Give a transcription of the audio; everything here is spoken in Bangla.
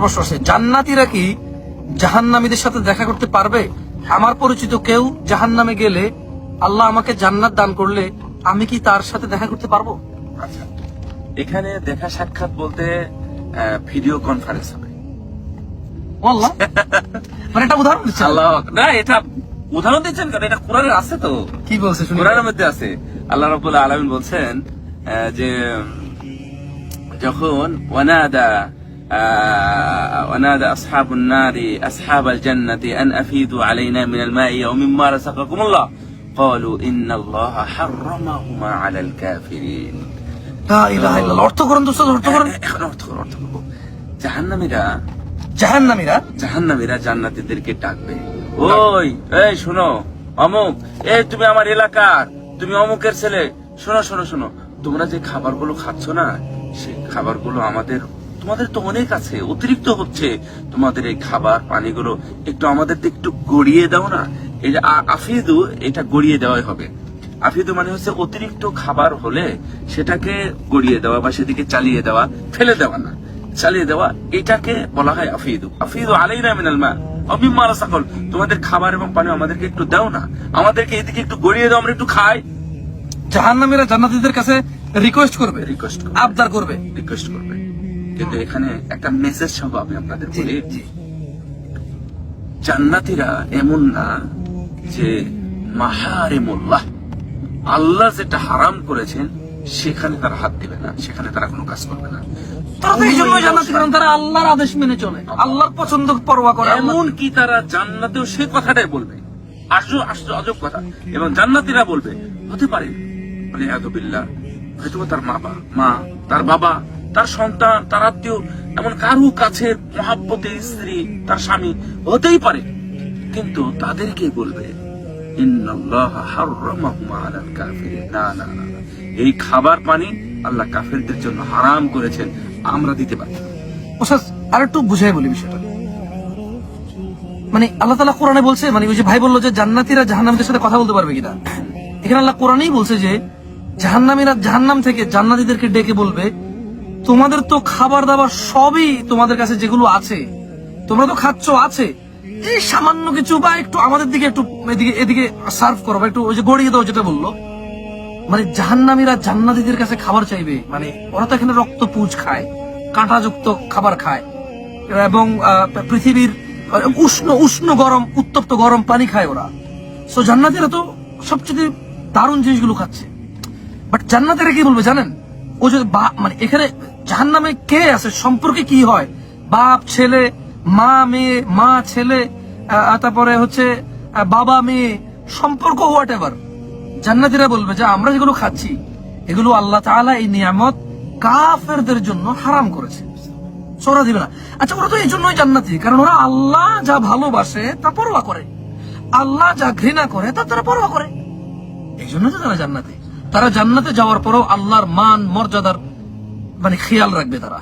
প্রশ্ন আসে, জান্নাতীরা কি জাহান্নামীদের সাথে দেখা করতে পারবে? আমার পরিচিত কেউ জাহান্নামে গেলে আল্লাহ আমাকে জান্নাত দান করলে আমি কি তার সাথে দেখা করতে পারবো? আচ্ছা, এখানে দেখা সাক্ষাৎ বলতে ভিডিও কনফারেন্স হবে। আল্লাহ মানে এটা উদাহরণ দিচ্ছেন? আল্লাহ না, এটা উদাহরণ দিচ্ছেন কারণ এটা কোরআনে আছে। তো কি বলছে শুনি? কোরআনের মধ্যে আছে। আল্লাহ রাব্বুল আলামিন বলছেন যে যখন ওয়ানাদা আসহাবুন নারি আসহাবাল জান্নাতি আন আফিদু আলাইনা মিনাল মাই ওয়া মিম্মা রাযাকাকুমুল্লাহ ক্বালু ইন্নাল্লাহা হাররামাহুমা আলাল কাফিরিন। লা ইলাহা ইল্লাল্লাহ। অর্থ করেন তো, অর্থ করেন। এখন অর্থ করব। জাহান্নামীরা জান্নাতীদেরকে ডাকবে, ওই এই শোনো অমুক, এই তুমি আমার এলাকার, তুমি অমুকের ছেলে, শোনো শোনো শোনো, তোমরা যে খাবারগুলো খাচ্ছ না, সেই খাবারগুলো তোমাদের তো অনেক আছে, অতিরিক্ত হচ্ছে, তোমাদের এই খাবার পানিগুলো একটু আমাদের একটু গড়িয়ে দাও না। এই যে আফিদু, এটা গড়িয়ে দেওয়াই হবে। আফিদু মানে হচ্ছে অতিরিক্ত খাবার হলে সেটাকে গড়িয়ে দেওয়া বা সেদিকে চালিয়ে দেওয়া, ফেলে দেওয়া না, চালিয়ে দেওয়া, এটাকে বলা হয় আফিদু। আফিদু আলাইনা মিনাল মা ওয়া মিম্মা রাযাকাল, তোমাদের খাবার এবং পানি আমাদেরকে একটু দাও না, আমাদেরকে এদিকে একটু গড়িয়ে দাও, আমরা একটু খাই। জাহান্নামীরা জান্নাতীদের কাছে রিকোয়েস্ট করবে, আবদার করবে, রিকোয়েস্ট করবে। কিন্তু এখানে একটা মেসেজ সহ আমি আপনাদের বলি, জান্নাতীরা এমন না যে মাহারিমুল্লাহ, আল্লাহ যেটা হারাম করেছেন সেখানে তারা হাত দিবে না, সেখানে তারা কোনো কাজ করবে না। তারা তো এই জন্য জান্নাতী, কারণ তারা আল্লাহর আদেশ মেনে চলে, আল্লাহর পছন্দ পরোয়া করে। এমন কি তারা জান্নাতেও সে কথাটাই বলবে, আজব কথা। এবং জান্নাতীরা বলবে, হতে পারে আলিয়াযুবিল্লাহ, হয়তো তার মা, তার বাবা, তার সন্তান, তার আত্মীয়, এমন কারু কাছের মহাব্বতের স্ত্রী, তার স্বামী হতেই পারে, কিন্তু তাদেরকে বলবে ইন্নাল্লাহা হাররামাহুমা আলাল কাফিরিন, না না না, এই খাবার পানি আল্লাহ কাফেরদের জন্য হারাম করেছেন, আমরা দিতে পারি না। আর একটু বুঝাই বলি বিষয়টা, মানে আল্লাহ তাআলা কোরআনে বলছে, মানে ওই যে ভাই বললো যে জান্নাতীরা জাহান্নামীদের সাথে কথা বলতে পারবে কিনা, এখানে আল্লাহ কোরআনেই বলছে যে জাহান্নামীরা জাহান্নাম থেকে জান্নাতীদেরকে ডেকে বলবে, তোমাদের তো খাবার দাবার সবই তোমাদের কাছে যেগুলো আছে, তোমরা তো খাচ্ছ আছে, এই সামান্য কিছু বা একটু আমাদের দিকে একটু এদিকে সার্ভ করো, বা একটু ওই যে গড়িয়ে দাও, যেটা বললো। মানে জাহান্নামীরা জান্নাতীদের কাছে খাবার চাইবে, মানে ওরা তো এখানে রক্ত পুঁজ খায়, কাঁটাযুক্ত খাবার খায়, এবং পৃথিবীর উষ্ণ গরম উত্তপ্ত গরম পানি খায় ওরা। সো জান্নাতীরা তো সবচেয়ে দারুণ জিনিসগুলো খাচ্ছে। বাট জান্নাতীরা কি বলবে জানেন? ও যদি মানে এখানে জাহান্নামে কে আছে, সম্পর্কে কি হয়, বাপ ছেলে, মা মেয়ে, মা ছেলে, তারপরে হচ্ছে বাবা মেয়ে, সম্পর্ক হোয়াট এভার, জান্নাতীরা বলবে যে আমরা যেগুলো খাচ্ছি এগুলো আল্লাহ তাআলা এই নিয়ামত কাফেরদের জন্য হারাম করেছে, ওরা দিবে না। আচ্ছা, ওরা তো এই জন্যই জান্নাতী, কারণ ওরা আল্লাহ যা ভালোবাসে তা পরোয়া করে, আল্লাহ যা ঘৃণা করে তা তারা পরোয়া করে, এই জন্য তো তারা জান্নাতী। তারা জান্নাতে যাওয়ার পরেও আল্লাহর মান মর্যাদার মানে খেয়াল রাখবে তারা।